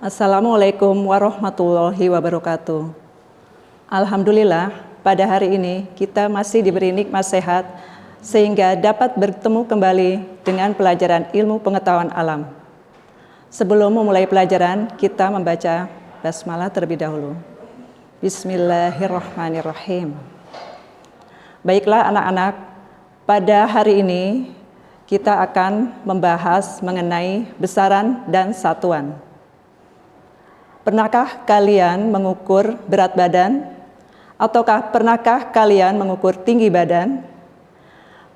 Assalamualaikum warahmatullahi wabarakatuh. Alhamdulillah, pada hari ini kita masih diberi nikmat sehat sehingga dapat bertemu kembali dengan pelajaran ilmu pengetahuan alam. Sebelum memulai pelajaran, kita membaca basmalah terlebih dahulu. Bismillahirrahmanirrahim. Baiklah anak-anak, pada hari ini kita akan membahas mengenai besaran dan satuan. Pernahkah kalian mengukur berat badan? Ataukah pernahkah kalian mengukur tinggi badan?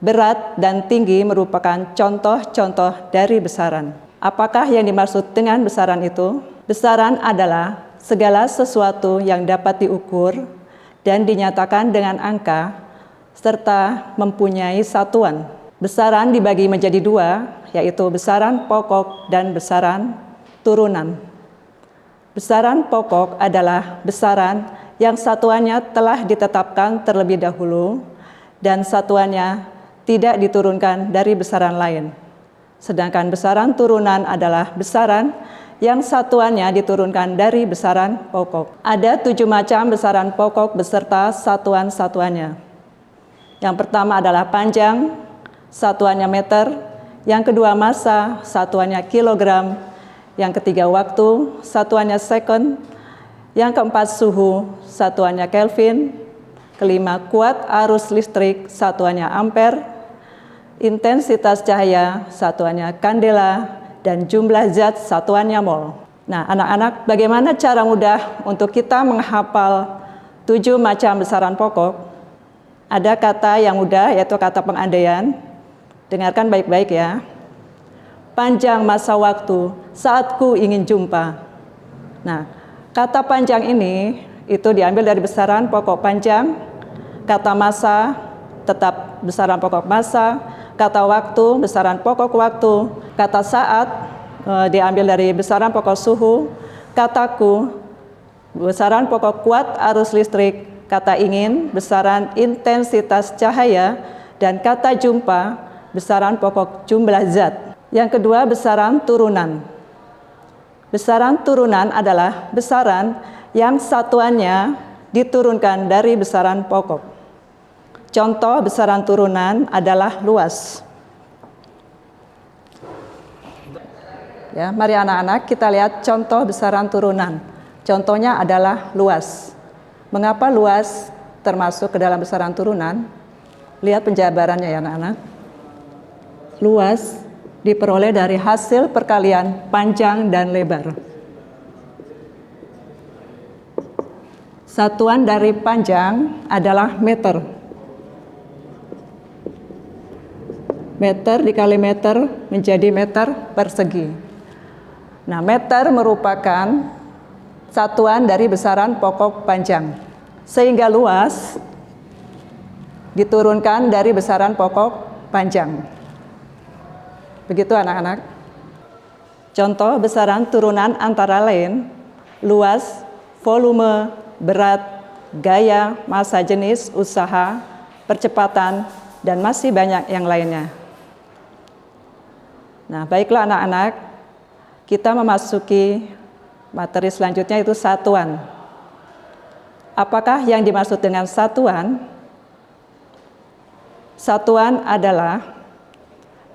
Berat dan tinggi merupakan contoh-contoh dari besaran. Apakah yang dimaksud dengan besaran itu? Besaran adalah segala sesuatu yang dapat diukur dan dinyatakan dengan angka serta mempunyai satuan. Besaran dibagi menjadi dua, yaitu besaran pokok dan besaran turunan. Besaran pokok adalah besaran yang satuannya telah ditetapkan terlebih dahulu dan satuannya tidak diturunkan dari besaran lain. Sedangkan besaran turunan adalah besaran yang satuannya diturunkan dari besaran pokok. Ada 7 macam besaran pokok beserta satuan-satuannya. Yang pertama adalah panjang, satuannya meter. Yang kedua massa, satuannya kilogram. Yang ketiga waktu, satuannya second. Yang keempat suhu, satuannya Kelvin. Kelima kuat arus listrik, satuannya ampere. Intensitas cahaya, satuannya kandela. Dan jumlah zat, satuannya mol. Nah anak-anak, bagaimana cara mudah untuk kita menghafal 7 macam besaran pokok? Ada kata yang mudah, yaitu kata pengandaian. Dengarkan baik-baik ya. Panjang masa waktu saat ku ingin jumpa. Nah, kata panjang ini itu diambil dari besaran pokok panjang. Kata masa tetap besaran pokok masa. Kata waktu besaran pokok waktu. Kata saat diambil dari besaran pokok suhu. Kata ku besaran pokok kuat arus listrik. Kata ingin besaran intensitas cahaya. Dan kata jumpa besaran pokok jumlah zat. Yang kedua, besaran turunan. Besaran turunan adalah besaran yang satuannya diturunkan dari besaran pokok. Contoh besaran turunan adalah luas. Ya, mari anak-anak kita lihat contoh besaran turunan. Contohnya adalah luas. Mengapa luas termasuk ke dalam besaran turunan? Lihat penjabarannya ya anak-anak. Luas diperoleh dari hasil perkalian panjang dan lebar. Satuan dari panjang adalah meter. Meter dikali meter menjadi meter persegi. Nah, meter merupakan satuan dari besaran pokok panjang. Sehingga luas diturunkan dari besaran pokok panjang. Begitu anak-anak. Contoh besaran turunan antara lain luas, volume, berat, gaya, massa jenis, usaha, percepatan, dan masih banyak yang lainnya. Nah, baiklah anak-anak, kita memasuki materi selanjutnya itu satuan. Apakah yang dimaksud dengan satuan? Satuan adalah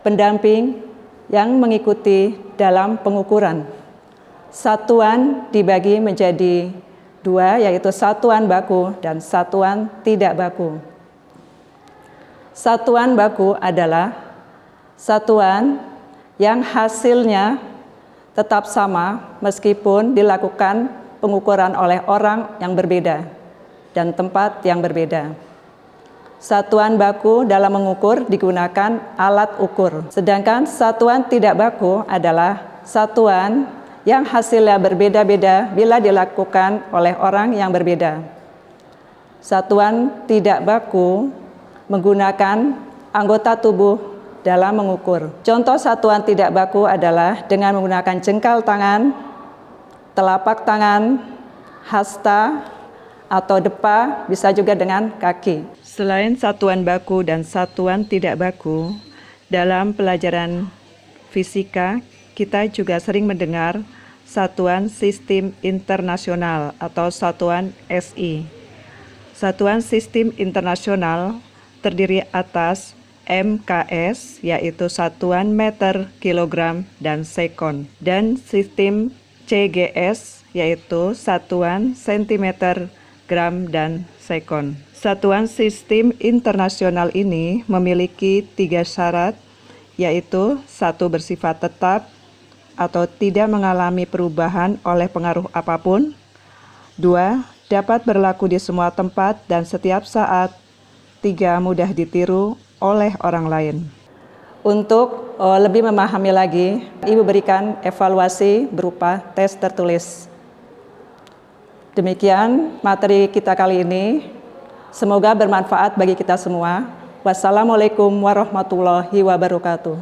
pendamping yang mengikuti dalam pengukuran. Satuan dibagi menjadi 2, yaitu satuan baku dan satuan tidak baku. Satuan baku adalah satuan yang hasilnya tetap sama meskipun dilakukan pengukuran oleh orang yang berbeda dan tempat yang berbeda. Satuan baku dalam mengukur digunakan alat ukur. Sedangkan satuan tidak baku adalah satuan yang hasilnya berbeda-beda bila dilakukan oleh orang yang berbeda. Satuan tidak baku menggunakan anggota tubuh dalam mengukur. Contoh satuan tidak baku adalah dengan menggunakan jengkal tangan, telapak tangan, hasta, atau depa, bisa juga dengan kaki. Selain satuan baku dan satuan tidak baku, dalam pelajaran fisika kita juga sering mendengar Satuan Sistem Internasional atau Satuan SI. Satuan Sistem Internasional terdiri atas MKS, yaitu Satuan Meter, Kilogram, dan Sekon, dan sistem CGS, yaitu Satuan Sentimeter, Gram, dan Sekon. Satuan Sistem Internasional ini memiliki 3 syarat, yaitu 1. Bersifat tetap atau tidak mengalami perubahan oleh pengaruh apapun. 2. Dapat berlaku di semua tempat dan setiap saat. 3. Mudah ditiru oleh orang lain. Untuk lebih memahami lagi, Ibu berikan evaluasi berupa tes tertulis. Demikian materi kita kali ini. Semoga bermanfaat bagi kita semua. Wassalamualaikum warahmatullahi wabarakatuh.